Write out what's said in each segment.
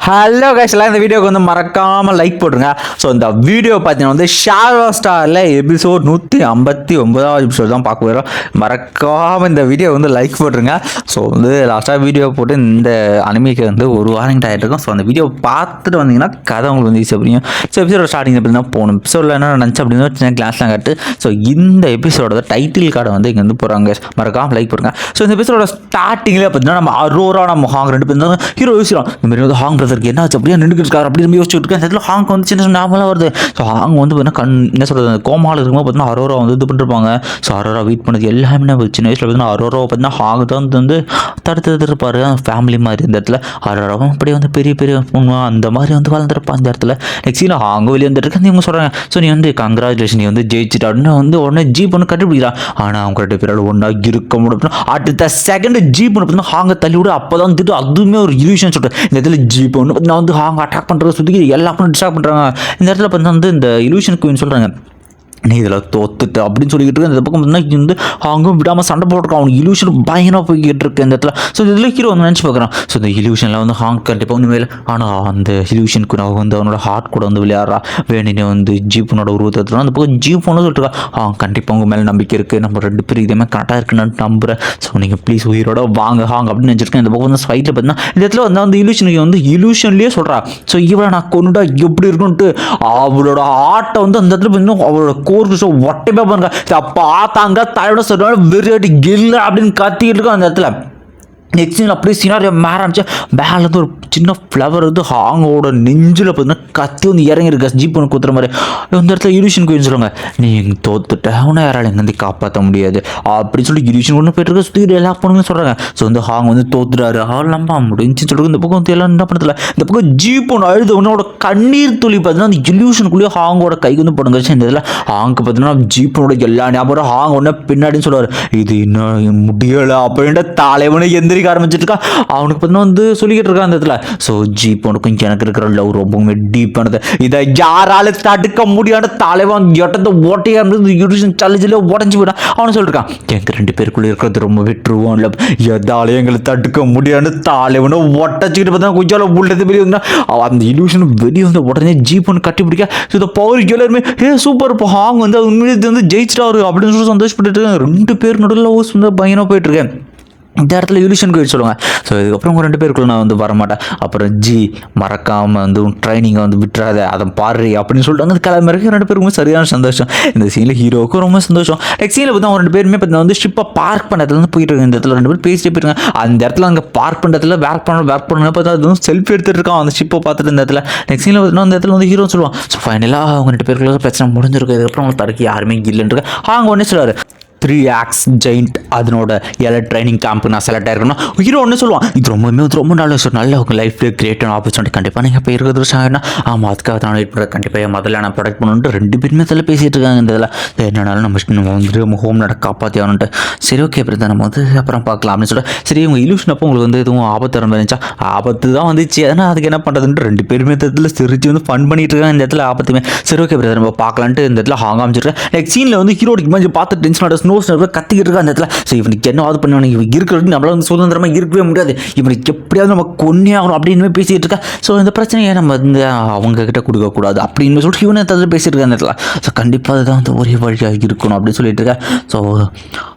Hello guys, எல்லாம் இந்த வீடியோக்கு வந்து மறக்காமல் லைக் போட்டுருங்க. ஸோ இந்த வீடியோ பார்த்தீங்கன்னா வந்து ஷாடோ ஸ்டாரில் எபிசோட் 159வது எபிசோட் தான் பார்க்க போகிறோம். மறக்காமல் இந்த வீடியோ வந்து லைக் போட்டுருங்க. ஸோ வந்து லாஸ்ட்டாக வீடியோ போட்டு இந்த அனிமிக்கு வந்து ஒரு வாரம் ஆகிட்டு இருக்கும். ஸோ அந்த வீடியோ பார்த்துட்டு வந்தீங்கன்னா கதை உங்களுக்கு வந்து ஈஸியாக புரியும். ஸோ எபிசோட ஸ்டார்டிங் எப்படி தான் போகணும், எபிசோடில் என்ன நினச்சி அப்படின்னு சின்ன கிளாஸ்லாம் காட்டு. ஸோ இந்த எபிசோட டைட்டில் கார்டை வந்து இங்கே வந்து போகிறாங்க. மறக்காமல் லைக் போட்டுருங்க. ஸோ இந்த எபிசோட ஸ்டார்டிங்லேயே பார்த்தீங்கன்னா நம்ம அரோரா நம்ம ஹாங் ரெண்டு பேர் தான் ஹீரோ யோசிக்கிறோம். இந்த மாதிரி வந்து ஹாங் பிரதருக்கு என்ன ஆச்சு அப்படியே நின்றுட்டு இருக்காரு அப்படி நம்ம யோசிச்சுட்டு இருக்கேன். அதில் ஹாங் வந்து சின்ன ஞாபகம் வருது. ஸோ ஹாங் வந்து பார்த்தீங்கன்னா என்ன சொல்கிறது, கோமாவில் இருக்கும்போது பார்த்தீங்கன்னா அரோரா வந்து இது பண்ணிருப்பாங்க. ஸோ அரோரா வெயிட் பண்ணது எல்லாமே சின்ன வயசில் பார்த்தீங்கன்னா அரோராவை பார்த்தீங்கன்னா ஹாங் தான் வந்து தடுத்து இருப்பார். ஃபேமிலி மாதிரி இந்த இடத்துல அரோராவும் அப்படியே வந்து பெரிய பெரிய பொண்ணு அந்த மாதிரி வந்து வளர்ந்துருப்பான் இந்த இடத்துல. நெக்ஸ்ட் ஹாங் வெளியே வந்துட்டு இவங்க சொல்கிறாங்க, ஸோ நீ வந்து கங்க்ராச்சுலேஷன், நீ வந்து ஜெயிச்சுட்டு அப்படின்னு வந்து உடனே ஜீப் ஒன்று கண்டுபிடிக்கிறான். ஆனால் அவங்க ரெண்டு பேரோட ஒன்றா இருக்க முடியும். அடுத்த செகண்ட் ஜீப் ஒன்று பார்த்தீங்கன்னா ஹாங்கை தள்ளி விட அப்போ தான் வந்துட்டு அதுவுமே ஒரு இல்யூஷன் சொல்லிட்டு இந்த இடத்துல ஜீப் ஒன்று நான் வந்து ஹாங் அட்டாக் பண்ணுறது சுற்றி எல்லாருக்கும் டிஸ்ட்ராக்ட் பண்ணுறாங்க. இந்த இடத்துல பார்த்தீங்கன்னா வந்து இந்த இல்யூஷன் குயின் சொல்கிறாங்க, நீ இதில் தோத்துட்டு அப்படின்னு சொல்லிக்கிட்டு இருக்கு. இந்த பக்கம் பார்த்தீங்கன்னா வந்து அவங்களும் விடாமல் சண்டை போட்டுருக்கான். அவனுக்கு இல்யூஷன் பயங்கரமாக போய்கிட்டு இருக்கு இந்த இடத்துல. ஸோ இதில் ஹீரோ வந்து நினச்சி பார்க்குறான், ஸோ இந்த இல்யூஷனில் வந்து ஹாங் கண்டிப்பாக வந்து மேலே. ஆனால் அந்த இல்யூஷனுக்கு நான் வந்து அவனோட ஹார்ட் கூட வந்து விளையாடுறா வேணினே வந்து ஜீப்பனோட உருவத்தை அந்த பக்கம் ஜீப் ஒன்று சொல்லிட்டுருக்கா, கண்டிப்பாக உங்கள் மேலே நம்பிக்கை இருக்குது, நம்ம ரெண்டு பேரும் இதேமாதிரி கரெக்டாக இருக்குன்னு நம்புகிறேன். ஸோ நீங்கள் ப்ளீஸ் உயிரோட வாங்க ஹாங் அப்படின்னு நினச்சிருக்கேன். இந்த பக்கம் வந்து ஃபைட்டில் பார்த்தீங்கன்னா இந்த இடத்துல வந்து அந்த இல்யூஷனுக்கு வந்து இல்யூஷன்லேயே சொல்கிறா, ஸோ இவளை நான் கொண்டுட்டா எப்படி இருக்குன்ட்டு அவளோட ஆட்டை வந்து அந்த இடத்துல பார்த்தீங்கன்னா அவளோட கோர்க்கு ஒட்டைப்பா பாருங்க. பார்த்தாங்க தலையோட சொல்றாங்க வெறியாட்டி கில்ல அப்படின்னு கத்திட்டு இருக்கோம் அந்த இடத்துல. நெக்ஸ்ட் அப்படியே சினாரியோ மேலே ஆரம்பிச்சு மேலேருந்து ஒரு சின்ன ஃப்ளவர் வந்து ஹாங்கோட நெஞ்சில் பார்த்தீங்கன்னா கத்தி வந்து இறங்கிருக்கா ஜீப் ஒன்று குத்துற மாதிரி. இந்த இடத்துல இல்யூஷன் கோயின் சொல்லுவாங்க, நீ எங்கே தோத்துட்ட அவனை யாராலும் எங்கே வந்து காப்பாற்ற முடியாது அப்படின்னு சொல்லி இல்யூஷன் ஒன்று போயிட்டு இருக்க சுற்றி எல்லா பொண்ணுங்க சொல்கிறாங்க. ஸோ வந்து ஹாங் வந்து தோத்துறாரு அவள் நம்ப முடிஞ்சுன்னு சொல்லிட்டு இந்த பக்கம் வந்து எல்லாம் என்ன பண்ணதில்ல. இந்த பக்கம் ஜீப் ஒன்று அழுது உன்னோட கண்ணீர் துளி பார்த்தீங்கன்னா அந்த இல்யூஷனுக்குள்ளேயே ஹாங்கோட கைக்கு வந்து போடுங்க. இந்த இதில் ஹாங்க்கு பார்த்தீங்கன்னா ஜீப்பனோட எல்லா ஞாபகம் ஹாங் ஒன்று பின்னாடின்னு சொல்லுவார், இது இன்னும் முடியலை அப்படின்ட்டு தலைவனை எந்திரிக்க ஆரம்பிச்சிருக்கா. அவனுக்கு பார்த்தீங்கன்னா வந்து சொல்லிக்கிட்டு இருக்கான் அந்த இடத்துல. ஸோ ஜீப் உனக்கும் எனக்கு இருக்கிற லவ் ரொம்பவுமே டீப்பானது, இதை யாரால தடுக்க முடியாத தலைவன் எட்டத்தை ஓட்டையா இருந்தது சல்லிச்சில உடஞ்சி போயிடான். அவனு சொல்லிருக்கான், எங்க ரெண்டு பேருக்குள்ள இருக்கிறது ரொம்பவே ட்ரூவான் இல்லை, எதாலையும் எங்களை தடுக்க முடியாது தலைவனை ஒட்டச்சிக்கிட்டு பார்த்தா கொஞ்சம் உள்ளது வெளியே வந்தா அந்த இல்யூஷன் வெளியே வந்து உடனே ஜீப் ஒன்று கட்டி பிடிக்க. ஸோ இந்த பவர் எல்லாருமே சூப்பர் இப்போ ஹாங் வந்து உண்மையிலே வந்து ஜெயிச்சிட்டாரு அப்படின்னு சொல்லி சந்தோஷப்பட்டு இருக்காங்க. ரெண்டு பேர் நடுவில் வந்து பயங்கரமாக போயிட்டு இருக்கேன். இந்த இடத்துல இல்யூஷன் கோயில் சொல்லுவாங்க, ஸோ இதுக்கப்புறம் ரெண்டு பேருக்குள்ள நான் வந்து வரமாட்டேன், அப்புறம் மறக்காமல் வந்து ட்ரைனிங்கை வந்து விட்டுறாத அதை பாரு அப்படின்னு சொல்லிட்டு வந்து கிளம்புறதுக்கு ரெண்டு பேருக்குமே சரியான சந்தோஷம். இந்த சீனில் ஹீரோவுக்கும் ரொம்ப சந்தோஷம். நெக்ஸ்ட் சீனில் பார்த்தா ரெண்டு பேருமே பார்த்தீங்கன்னா வந்து ஷிப்பை பார்க் பண்ணதுல வந்து போயிட்டு இருக்காங்க. இந்த இடத்துல ரெண்டு பேர் பேசிட்டு போயிருக்காங்க. அந்த இடத்துல அங்கே பார்க் பண்ணுறதுல பேக் பண்ண பார்த்தா அது வந்து செல்ஃபி எடுத்துகிட்டு இருக்கான் அந்த ஷிப்பை பார்த்துட்டு. இந்த இடத்துல நெக்ஸ்ட் சீனில் பார்த்தீங்கன்னா அந்த இடத்துல வந்து ஹீரோ சொல்லுவான், ஸோ ஃபைனலாக அவங்க ரெண்டு பேருக்குள்ள பிரச்சனை முடிஞ்சிருக்கு, இதுக்கப்புறம் அவங்க தடுக்க யாருமே இல்லைன்னு இருக்கு. அவங்க ஒன்றே சொல்லுவார், 3X ஜெயிண்ட் அதனோட எல்லா ட்ரைனிங் கேம்ப்பு நான் செலக்ட் ஆகிருக்கணும். ஹீரோ ஒன்று சொல்லுவான், இது ரொம்ப நல்ல நல்ல உங்கள் லைஃப்பில் கிரியேட்டான ஆப்பர்ச்சுனிட்டி, கண்டிப்பாக நீங்கள் இப்போ இருக்கிறது வருஷம் ஆகினா அதுக்காக நான் வெயிட் பண்ணுறேன், கண்டிப்பாக முதல்ல நான் ப்ரொடக்ட் பண்ணணுன்ட்டு ரெண்டு பேருமே அதில் பேசிகிட்டு இருக்காங்க. இந்த இதில் என்னன்னாலும் நம்ம வந்துட்டு நம்ம ஹோம் நட காப்பாற்றி ஆகணுன்ட்டு. சரி ஓகே அப்படி தான் நம்ம வந்து அப்புறம் பார்க்கலாம் அப்படின்னு சொல்லிட்டு, சரி உங்கள் இல்யூஷன் அப்போ உங்களுக்கு வந்து எதுவும் ஆபத்து வர மாதிரி இருந்துச்சா, ஆபத்து தான் வந்துச்சு, அதனால் அதுக்கு என்ன பண்ணுறதுன்ட்டு ரெண்டு பேருமே இடத்துல சிரிச்சு வந்து ஃபன் பண்ணிட்டு இருக்காங்க இந்த இடத்துல ஆபத்துமே. சரி ஓகே அப்படி நம்ம பார்க்கலான்ட்டு இந்த இடத்துல ஹாங் அமைச்சிருக்கேன். நெக்ஸ்ட் சீனில் வந்து ஹீரோடிக்கு மாதிரி பார்த்து டென்ஷன் ஸ்னோ கத்திக்கிட்டு இருக்கா அந்த இடத்துல. ஸோ இவனுக்கு என்னவாது பண்ணுவானு, இவன் இருக்கிறது நம்மளால வந்து சுதந்திரமாக இருக்கவே முடியாது, இவனுக்கு எப்படியாவது நம்ம கொன்னே ஆகணும் அப்படின்னு பேசிகிட்டு இருக்கா. ஸோ இந்த பிரச்சனையை நம்ம வந்து அவங்க கிட்ட கொடுக்கக்கூடாது அப்படின்னு சொல்லிட்டு இவனை தவிர பேசிட்டு இருக்கா அந்த இடத்துல. ஸோ கண்டிப்பாக அதுதான் வந்து ஒரே வழியாக இருக்கணும் அப்படின்னு சொல்லிட்டு இருக்கா. ஸோ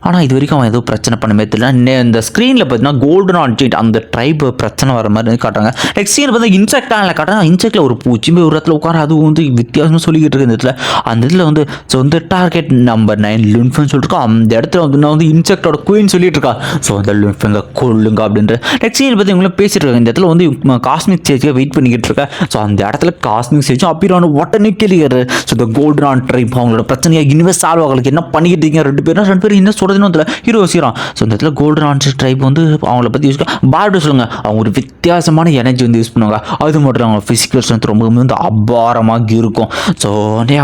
ஆனால் இது வரைக்கும் அவன் எதுவும் பிரச்சனை பண்ணவே தெரியல. இந்த ஸ்க்ரீனில் பார்த்தீங்கன்னா கோல்டன் ஆன்ஜெயிண்ட் அந்த ட்ரைப் பிரச்சனை வர மாதிரி காட்டுறாங்க. நெக்ஸ்ட் சீன் பார்த்தா இன்செக்டாக காட்டுறாங்க. இன்செக்டில் ஒரு பூச்சி ஒரு இடத்துல உட்கார அதுவும் வந்து வித்தியாசமாக சொல்லிக்கிட்டு இருக்கு இந்த இடத்துல. அந்த இதில் வந்து ஸோ வந்து டார்கெட் நம்பர் 9 லுன்ஃபன் சொல்லிட்டு அந்த இடத்துல வந்து நான் வந்து இன்செக்டோட குயின் சொல்லிட்டு இருக்கா. ஸோ அந்த லுன்ஃபங்க கொள்ளுங்க அப்படின்ற. நெக்ஸ்ட் சீன் பற்றி இவங்களும் பேசிட்டு இருக்காங்க. இந்த இடத்துல வந்து காஸ்மிக் ஸ்டேஜ்க்கு வெயிட் பண்ணிக்கிட்டு இருக்கா. ஸோ அந்த இடத்துல காஸ்மிக் ஸ்டேஜும் அப்பீரான உடனே கேள்விக்கிறாரு. ஸோ இந்த கோல்டன் ட்ரைப் அவங்களோட பிரச்சனையை இனிமேல் சால்வ் ஆகலுக்கு என்ன பண்ணிக்கிட்டு இருக்கீங்க ரெண்டு பேரும் என்ன சொல்கிறதுன்னு அதில் ஹீரோ யோசிக்கிறான். ஸோ இந்த இடத்துல கோல்டன் ட்ரைப் வந்து அவங்கள பற்றி யூஸ் பார்ட்டு சொல்லுங்க, அவங்க ஒரு வித்தியாசமான எனர்ஜி வந்து யூஸ் பண்ணுவாங்க. அது மட்டும் அவங்க ஃபிசிக்கல் ஸ்ட்ரென்த் ரொம்ப வந்து அபாரமாக இருக்கும். ஸோ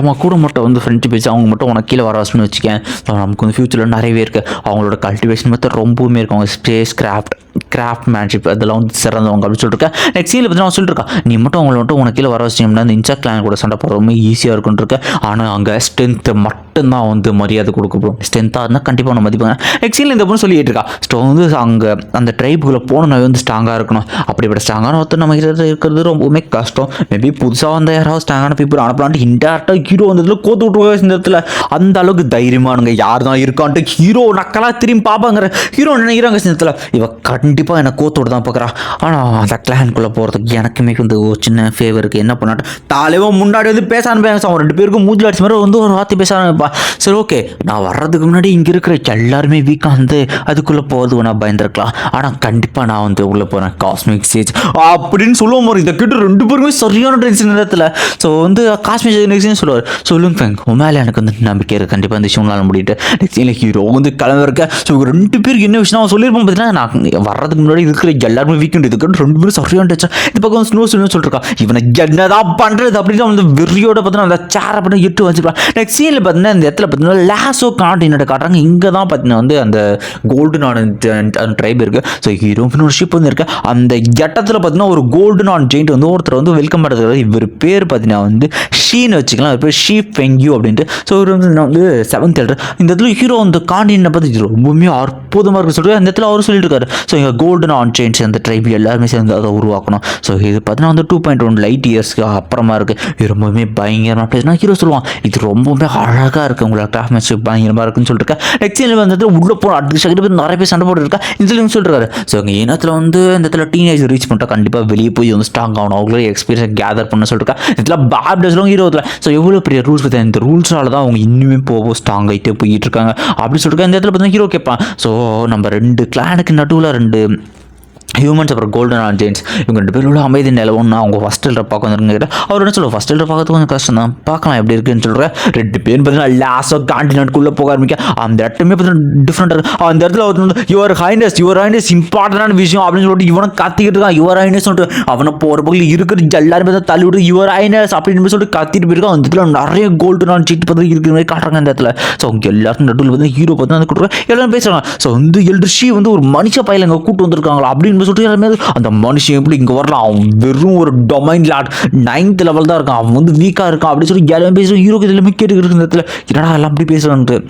அவன் கூட மட்டும் வந்து ஃப்ரெண்ட்ஷிப் பேசி அவங்க மட்டும் உனக்கு கீழே வர வச்சுன்னு வச்சுக்கேன். ஸோ நமக்கு வந்து ஃபியூச்சரில் நிறையவே இருக்குது. அவங்களோட கல்டிவேஷன் மெத்தட் ரொம்பவுமே இருக்கும். அவங்க ஸ்பேஸ் கிராஃப்ட் கிராஃப்ட் மேன்ஷிப் அதெல்லாம் வந்து சிறந்தவங்க அப்படின்னு சொல்லிட்டு நெக்ஸ்ட் சீனில் பார்த்தீங்கன்னா அவன் சொல்லிட்டு இருக்கா, நீ மட்டும் அவங்கள மட்டும் உனக்கு கீழே வர வச்சிட்டோம்னா இந்த இன்சா கிளான் கூட சண்டை போடுற ரொம்ப ஈஸியாக இருக்குன்னு இருக்க. ஆனால் அங்கே ஸ்ட்ரென்த்து மட்டும்தான் வந்து மரியாதை கொடுக்கப்படும். ஸ்ட்ரென்த்தாக இருந்தால் கண்டிப்பாக நம்ம மதிப்பாங்க. நெக்ஸ்ட் சீனில் இந்த பொண்ணு சொல்லிட்டு இருக்கா, ஸோ வந்து அங்கே அந்த ட்ரைபுக்குள்ளே போகணும் வந்து ஸ்ட்ராங்காக இருக்கணும். அப்படிப்பட்ட ஸ்ட்ராங்கான ஒருத்தர் நம்ம இருக்கிறது ரொம்பவுமே கஷ்டம். மேபி புதுசாக வந்த யாராவது ஸ்ட்ராங்கான பீப்புள் அனுப்பலான்ட்டு இன்டேரக்டாக ஹீரோ வந்ததுல கோத்து விட்டுருவாங்க. இந்த இடத்துல அந்த அளவுக்கு தைரியமானுங்க யார் தான் இருக்கான்ட்டு ஹீரோ நக்கலாக திரும்பி பார்ப்பாங்கிற ஹீரோ நினைக்கிறாங்க. இந்த இடத்துல இவ கண்டிப்பாக என்னை கோத்தோடு தான் பார்க்குறா. ஆனால் அந்த கிளானுக்குள்ளே போகிறதுக்கு எனக்குமே வந்து ஒரு சின்ன ஃபேவருக்கு என்ன பண்ணாட்டு தலைவன் முன்னாடி வந்து பேச ஆரம்பிப்பாங்க. அவன் 2 பேருக்கும் மூஞ்சில் அடிச்ச மாதிரி வந்து ஒரு வார்த்தை பேச ஆரம்பிப்பா. சரி ஓகே, நான் வர்றதுக்கு முன்னாடி இங்கே இருக்கிற எல்லாருமே வீக்காக வந்து அதுக்குள்ளே போகிறது நான் பயந்துருக்கலாம். ஆனால் கண்டிப்பாக நான் வந்து உள்ளே போகிறேன் காஸ்மிக் ஸ்டேஜ் அப்படின்னு சொல்லுவோம். மாதிரி இதை கேட்டு 2 பேருமே சரியான டென்ஷன் நேரத்தில். ஸோ வந்து காஸ்மிக் ஸ்டேஜ் சொல்லுவார், சொல்லுங்க ஃபேங் உன் மேலே எனக்கு வந்து நம்பிக்கை இருக்குது, கண்டிப்பாக இந்த விஷயம்லாம் முடிட்டு நெக்ஸ்ட் இல்லை ஹீரோ வந்து கிளம்பிருக்க. ஸோ 2 பேருக்கு என்ன விஷயம் அவன் சொல்லியிருப்போம் பார்த்தீங்கன்னா, நான் வர்றதுக்கு முன்னாடி இருக்கிற எல்லாருமே வீக்கெண்ட் இதுக்கு 2 பேரும் சரியான டச். இந்த பக்கம் ஸ்னோ சொல்லிருக்கா, இவனை என்னதான் பண்ணுறது அப்படின்னு வந்து வெறியோட பார்த்தீங்கன்னா அந்த சேரை பண்ணி இட்டு வச்சுக்கலாம். நெக்ஸ்ட் சீனில் பார்த்தீங்கன்னா இந்த இடத்துல பார்த்தீங்கன்னா லாசோ காண்டினென்ட் காட்டுறாங்க. இங்கே தான் பார்த்தீங்கன்னா வந்து அந்த கோல்டு நான் ட்ரைப் இருக்குது. ஸோ ஹீரோ ஒரு ஷிப் வந்து இருக்கு. அந்த இடத்துல பார்த்தீங்கன்னா ஒரு கோல்டு நான் ஜெயிண்ட் வந்து ஒருத்தர் வந்து வெல்கம் பண்ணுறது. இவர் பேர் பார்த்தீங்கன்னா வந்து ஷீன்னு வச்சுக்கலாம். அவர் பேர் ஷீ ஃபெங்யூ அப்படின்ட்டு. ஸோ இவர் வந்து 7th எல்டர். இந்த இடத்துல ஹீரோ அந்த காண்டினென்ட்டை பற்றி ரொம்பவுமே அற்புதமாக இருக்குது சொல்லிட்டு அந்த இடத்துல அவர் சொல்லிட்டு இருக்காரு. ஸோ இங்கே கோல்டன் ஆன் செயின்ஸ் அந்த ட்ரைப் எல்லாருமே சேர்ந்து அதை உருவாக்கணும். ஸோ இது பார்த்தீங்கன்னா வந்து 2.1 லைட் இயர்ஸ்க்கு அப்புறமா இருக்குது. இது ரொம்பவுமே பயங்கரமாக பிளேஸ்னா ஹீரோ சொல்லுவான், இது ரொம்பவுமே அழகாக இருக்குது, உங்களோட கிராஃப்ட்மேன்ஷிப் பயங்கரமாக இருக்குன்னு சொல்லிட்டு நெக்ஸ்ட் சீனில் வந்துட்டு உள்ளே போன அடுத்த செகண்ட் நிறைய பேர் சண்டை போட்டுருக்கா. இதுலையும் சொல்லிருக்காரு. ஸோ இங்கே இனத்தில் வந்து இந்த இடத்துல டீனேஜ் ரீச் பண்ணிட்டா கண்டிப்பாக வெளியே போய் வந்து ஸ்ட்ராங் ஆகணும், அவங்களே எக்ஸ்பீரியன்ஸ் கேதர் பண்ண சொல்லிருக்கா. இதில் பேப்டஸ்லாம் ஹீரோ இதில். ஸோ எவ்வளோ பெரிய ரூல்ஸ் பார்த்தா இந்த ரூல்ஸால தான் அவங்க இன்னுமே போவோம் ஸ்ட்ராங் ஆகிட்டே போயிட்டு இருக்காங்க அப்படின்னு சொல்லிட்டு இந்த இடத்துல பார்த்தீங்கன்னா ஹீரோ கேட்பான். ஸோ நம்ம 2 கிளானுக்கு நடுவில் 2 ஹியூமன்ஸ் அப்புறம் கோல்டன் ஆன் ஜெயின்ஸ் இவங்க 2 பேரும் அமைதி நிலவுன்னா அவங்க ஃபஸ்ட் எல்டர் பார்க்க வந்துருங்க. அவர் என்ன சொல்லுவோம், ஃபஸ்ட் எல்டர் பார்க்கறது கொஞ்சம் கஷ்டம் தான், பார்க்கலாம் எப்படி இருக்குன்னு சொல்கிறேன். 2 பேரும் பார்த்தீங்கன்னா லாஸ்ட் காண்டினென்ட்குள்ளே போக ஆரம்பிக்க. அந்த இடத்துமே பார்த்தீங்கன்னா டிஃப்ரெண்டாக இருக்கும். அந்த இடத்துல வந்து யுவர் ஹைனஸ் இம்பார்ட்டண்டான விஷயம் அப்படின்னு சொல்லிட்டு இவனை கத்திக்கிட்டு இருக்கான். யுவர் ஹைனஸ் சொல்லிட்டு அவனை போகிற பகுதியில் இருக்கிற எல்லாருமே தான் தள்ளி விட்டு யுவர் ஹைனஸ் அப்படின்னு சொல்லிட்டு கத்திட்டு போயிருக்கான். அந்த இடத்துல நிறைய கோல்டன் ஆன் ஜெயிண்ட் பார்த்து இருக்கிற மாதிரி காட்டுறாங்க. அந்த இடத்துல ஸோ அவங்க எல்லாருக்கும் நடுவில் வந்து ஹீரோ பார்த்து வந்து கூட்டுறாங்க. எல்லாரும் பேசுகிறாங்க. ஸோ வந்து எல்டர் ஷீ வந்து ஒரு மனுஷ பையில இங்கே கூட்டு வந்திருக்காங்களா அப்படின்னு சொல்லிட்டு எல்லாமே அந்த மனுஷன் எப்படி இங்கே வரலாம், அவன் வெறும் ஒரு டொமைன் லாட் 9th லெவல் தான் இருக்கான், அவன் வந்து வீக்காக இருக்கான் அப்படின்னு சொல்லி எல்லாமே பேசுகிறோம். ஹீரோக்கு எல்லாமே கேட்டுக்கிட்டு இருக்க இடத்துல என்னடா எல்லாம் அப்படி பேசுகிறான்ட்டு.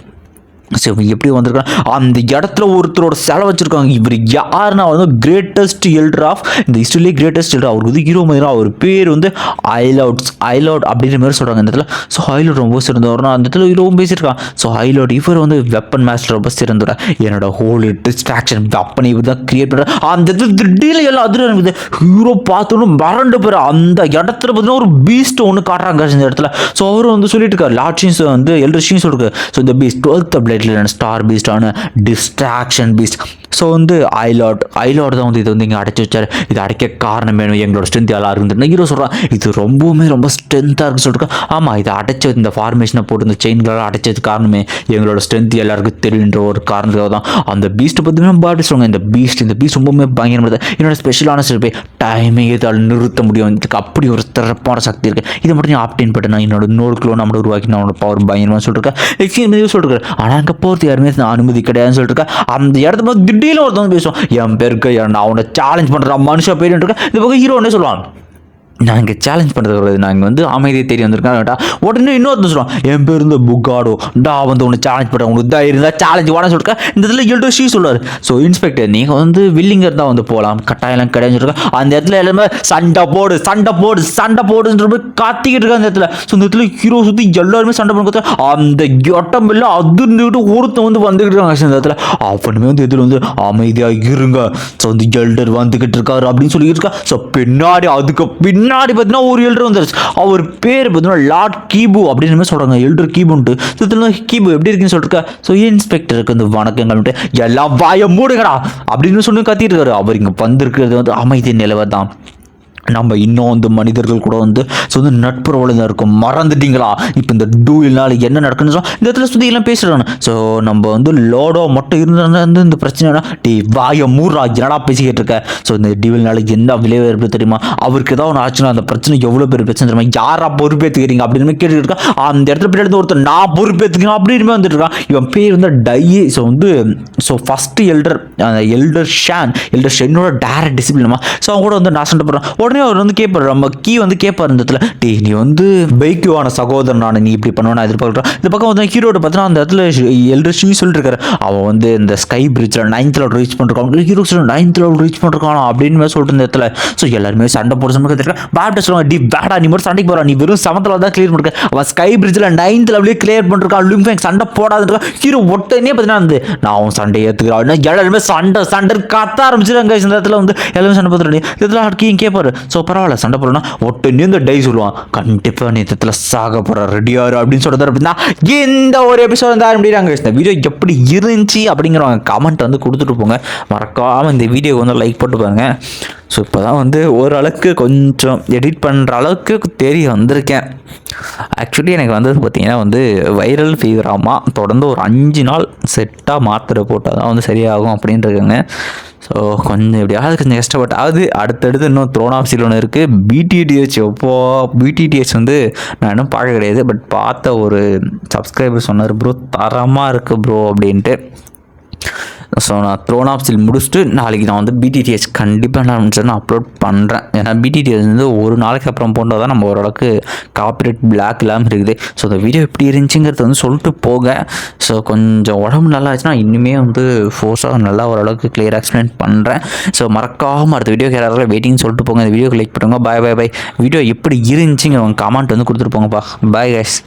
ஸோ எப்படி வந்திருக்காங்க அந்த இடத்துல ஒருத்தரோட சிலை வச்சிருக்காங்க. இவர் யாருன்னா வந்து கிரேட்டஸ்ட் எல்டர் ஆஃப் இந்த ஹிஸ்டரியிலே கிரேட்டஸ்ட் எல்டர். அவருக்கு வந்து ஹீரோ மாதிரி அவர் பேர் வந்து ஐலவுட் அப்படின்ற மாதிரி சொல்கிறாங்க இந்த இடத்துல. ஸோ ஐலவுட் ரொம்ப சிறந்தவர்னா அந்த இடத்துல ஹீரோவும் பேசியிருக்கான். ஸோ ஐலவுட் இவர் வந்து வெப்பன் மாஸ்டர் ரொம்ப சிறந்தவர். என்னோட ஹோல் டிஸ்ட்ராக்ஷன் வெப்பனை இவர் தான் கிரியேட் பண்ணுற. அந்த இடத்துல திடீர்னு எல்லாம் அதில் இருக்குது. ஹீரோ பார்த்தோன்னு மறண்டு போகிற அந்த இடத்துல பார்த்தீங்கன்னா ஒரு பீஸ்ட் ஒன்று காட்டுறாங்க இந்த இடத்துல. ஸோ அவரும் வந்து சொல்லிட்டு இருக்காரு லாட்சின்ஸ் வந்து எல்டர் ஷீன் சொல்லிருக்கு. ஸோ இந்த பீஸ்ட் 12th ஸ்டார் பீஸ்டான டிஸ்ட்ராக்ஷன் பீஸ்ட். ஸோ வந்து ஐலாட் தான் வந்து இது வந்து இங்கே அடைச்சி வச்சார். இது அடைக்க காரணம் வேணும், எங்களோட ஸ்ட்ரென்த் எல்லாம் இருக்குது. ஹீரோ சொல்கிறான் இது ரொம்பவுமே ரொம்ப ஸ்ட்ரென்த்தாக இருக்குன்னு சொல்லிட்டு. ஆமாம், இதை அடைச்ச இந்த ஃபார்மேஷனை போட்டு இந்த செயின்களால் அடைச்சது காரணமே எங்களோட ஸ்ட்ரென்த் எல்லாருக்கும் தெரியுன்ற ஒரு காரணத்துக்காக தான். அந்த பீஸ்ட்டை பார்த்தீங்கன்னா பாடி சொல்லுவாங்க. இந்த பீஸ்ட் ரொம்பவுமே பயங்கரமாக என்னோட ஸ்பெஷலான சிறப்பை டைமே இதால் நிறுத்த முடியும். இதுக்கு அப்படி ஒரு சிறப்பான சக்தி இருக்குது. இதை மட்டும் நான் ஆப்டேன் பண்ணிட்டு நான் என்னோட நோடு க்ளோன் நம்மளோட உருவாக்கி நான் அவனோட பவர் பயங்கரமாக சொல்லிருக்கேன் சொல்லிருக்கேன். ஆனால் அங்கே போகிறது யாருமே அனுமதி கிடையாதுன்னு சொல்லிட்டு அந்த இடத்துல திடீர்னு ஒருத்தவங்க பேசுவோம், என் பேருக்கு நான் அவனை சேலஞ்ச் பண்ணுறேன் மனுஷன் பேர் இருக்கேன். இந்த பக்கம் ஹீரோ என்ன சொல்லுவான், நான் இங்கே சேலஞ்ச் பண்ணுறது நான் இங்கே வந்து அமைதியை தேடி வந்திருக்கேன். உடனே இன்னொருத்தர் சொல்லுவான், என் பேர் வந்து புக்காடோ டா வந்து ஒன்று சேலஞ்ச் பண்ணுறேன், உங்களுக்கு தான் இருந்தால் சேலஞ்ச் வாட சொல்லிருக்கேன். இந்த இதில் எல்டர் ஷீ சொல்லுவார். ஸோ இன்ஸ்பெக்டர் நீங்கள் வந்து வில்லிங்கர் தான் வந்து போகலாம், கட்டாயெல்லாம் கிடையாது சொல்லிருக்கேன். அந்த இடத்துல எல்லாமே சண்டை போடுன்ற மாதிரி காத்திக்கிட்டு இருக்கேன் அந்த இடத்துல. ஸோ இந்த இடத்துல ஹீரோ சுற்றி எல்லாருமே சண்டை பண்ண கொடுத்தா அந்த இடமெல்லாம் அதிர்ந்துக்கிட்டு ஒருத்தன் வந்து வந்துக்கிட்டு இருக்காங்க இந்த இடத்துல. அவனுமே வந்து எதில் வந்து அமைதியாக இருங்க, ஸோ வந்து எல்டர் வந்துக்கிட்டு இருக்காரு அப்படின்னு சொல்லிட்டு இருக்கா. ஸோ அதுக்கு பின்னாடி பார்த்தீங்கன்னா ஒரு எல்டர் வந்துருச்சு. அவர் பேர் பார்த்தீங்கன்னா லார்ட் கீபு அப்படின்னு சொல்கிறாங்க. எல்டர் கீபுன்ட்டு கீபு எப்படி இருக்குன்னு சொல்லிருக்கா. ஸோ இன்ஸ்பெக்டருக்கு வந்து வணக்கங்கள் எல்லாம் வாய மூடுங்கடா அப்படின்னு சொல்லி கத்திட்டு இருக்காரு. அவர் இங்கே வந்திருக்கிறது வந்து அமைதி நிலவை தான். நம்ம இன்னும் வந்து மனிதர்கள் கூட வந்து ஸோ வந்து நட்புறவுல தான் இருக்கும். மறந்துட்டீங்களா இப்போ இந்த டூயில்னால என்ன நடக்குன்னு இந்த இடத்துல சுற்றி எல்லாம் பேசுகிறாங்க. ஸோ நம்ம வந்து லோடோ மட்டும் இருந்தால் இந்த பிரச்சனைனா வாய மூறா என்னடா பேசிக்கிட்டு இருக்க. ஸோ இந்த டியூல்னால என்ன விளைவு ஏற்படுது தெரியுமா, அவருக்கு ஏதாவது ஒன்று ஆச்சுன்னா அந்த பிரச்சனை எவ்வளோ பெரிய பிரச்சனை தெரியுமா, யாரா பொறுப்பேற்றுக்கிறீங்க அப்படின்னு கேட்டுட்டு இருக்கா. அந்த இடத்துல பின்னாடி ஒருத்தர் நான் பொறுப்பேற்றுக்கிறேன் அப்படின்னு வந்துட்டு இருக்கான். இவன் பேர் வந்து ஸோ வந்து ஸோ ஃபஸ்ட்டு எல்டர் ஷென்னோட டேரக்ட் டிசிப்ளின்மா. ஸோ அவங்க கூட வந்து நான் சண்டை போடுறேன். உடனே அவர் வந்து கேட்பார், நம்ம கீ வந்து கேட்பார் இந்த இடத்துல, நீ வந்து பைக்குவான சகோதரன் நான், நீ இப்படி பண்ணுவேன் நான் எதிர்பார்க்குறேன். இந்த பக்கம் வந்து ஹீரோட பார்த்தீங்கன்னா அந்த இடத்துல எல்டர் ஷீ சொல்லிட்டு இருக்காரு, அவன் வந்து இந்த ஸ்கை பிரிட்ஜில் 9th லெவல் ரீச் பண்ணிருக்கான், ஹீரோ 9th லெவல் ரீச் பண்ணிருக்கான் அப்படின்னு சொல்லிட்டு இந்த இடத்துல. ஸோ எல்லாருமே சண்டை போட சொல்லிட்டு பேப்ட சொல்லுவாங்க, டி பேடா நீ மட்டும் சண்டைக்கு போகிறான், நீ வெறும் 7th லெவல் தான் கிளியர் பண்ணிருக்க, அவன் ஸ்கை பிரிட்ஜில் 9th லெவலே கிளியர் பண்ணிருக்கான், லும்பேங் சண்டை போடாதுன்னு. ஹீரோ ஒட்டனே பார்த்தீங்கன்னா வந்து நான் அவன் சண்டை ஏற்றுக்கிறான், எல்லாருமே சண்டை கத்த ஆரம்பிச்சிருக்காங்க. இந்த இடத்துல வந்து எல்லாமே சண்டை போட்டுறாங்க. இதில் கீயும் கேட்பாரு, ஸோ பரவாயில்ல சண்டை போடணும்னா ஒட்டு நீ இந்த டை சொல்லுவான், கண்டிப்பாக நீ இதில் சாக போகிற ரெடியாரு அப்படின்னு சொல்கிறது. அப்படின்னா இந்த ஒரு எபிசோட் வந்து ஆரம்பிக்கிறாங்க. இந்த வீடியோ எப்படி இருந்துச்சு அப்படிங்கிறவங்க கமெண்ட் வந்து கொடுத்துட்டு போங்க. மறக்காமல் இந்த வீடியோ வந்து லைக் போட்டு பாருங்க. ஸோ இப்போ தான் வந்து ஓரளவுக்கு கொஞ்சம் எடிட் பண்ணுற அளவுக்கு தெரிய வந்திருக்கேன். ஆக்சுவலி எனக்கு வந்தது பார்த்திங்கன்னா வந்து வைரல் ஃபீவராமா, தொடர்ந்து ஒரு 5 நாள் செட்டாக மாத்திரை போட்டால் தான் வந்து சரியாகும் அப்படின்ட்டு இருக்காங்க. ஸோ கொஞ்சம் எப்படியாவது கொஞ்சம் கஷ்டப்பட்டாவது அடுத்தடுத்து இன்னும் த்ரோன் ஆஃப் சீல் ஒன்று இருக்குது. பிடிடிஹெச் பிடிடிஹெச் வந்து நான் இன்னும் பார்க்க கிடையாது, பட் பார்த்த ஒரு சப்ஸ்கிரைபர் சொன்னார், ப்ரோ தரமாக இருக்குது ப்ரோ அப்படின்ட்டு. ஸோ நான் த்ரோன் ஆஃப் சீல் முடிச்சுட்டு நாளைக்கு நான் வந்து பிடிடிஹெச் கண்டிப்பாக நான் அப்லோட் பண்ணுறேன். ஏன்னா பிடிடிஹெச் வந்து ஒரு நாளைக்கு அப்புறம் போட்டால் தான் நம்ம ஓரளவுக்கு காப்பிரைட் பிளாக் இல்லாமல் இருக்குது. ஸோ இந்த வீடியோ எப்படி இருந்துச்சுங்கிறது வந்து சொல்லிட்டு போக. ஸோ கொஞ்சம் உடம்பு நல்லா ஆச்சுன்னா இன்னுமே வந்து ஃபோர்ஸாக நல்லா ஓரளவுக்கு கிளியராக எக்ஸ்பிளைன் பண்ணுறேன். ஸோ மறக்காமல் அடுத்த வீடியோக்கு யாராவது வெயிட்டிங் சொல்லிட்டு போங்க. இந்த வீடியோக்கு லைக் பண்ணுங்க. பாய். வீடியோ எப்படி இருந்துச்சுங்க உங்கள் கமெண்ட் வந்து கொடுத்துட்டு போங்கப்பா. Bye guys.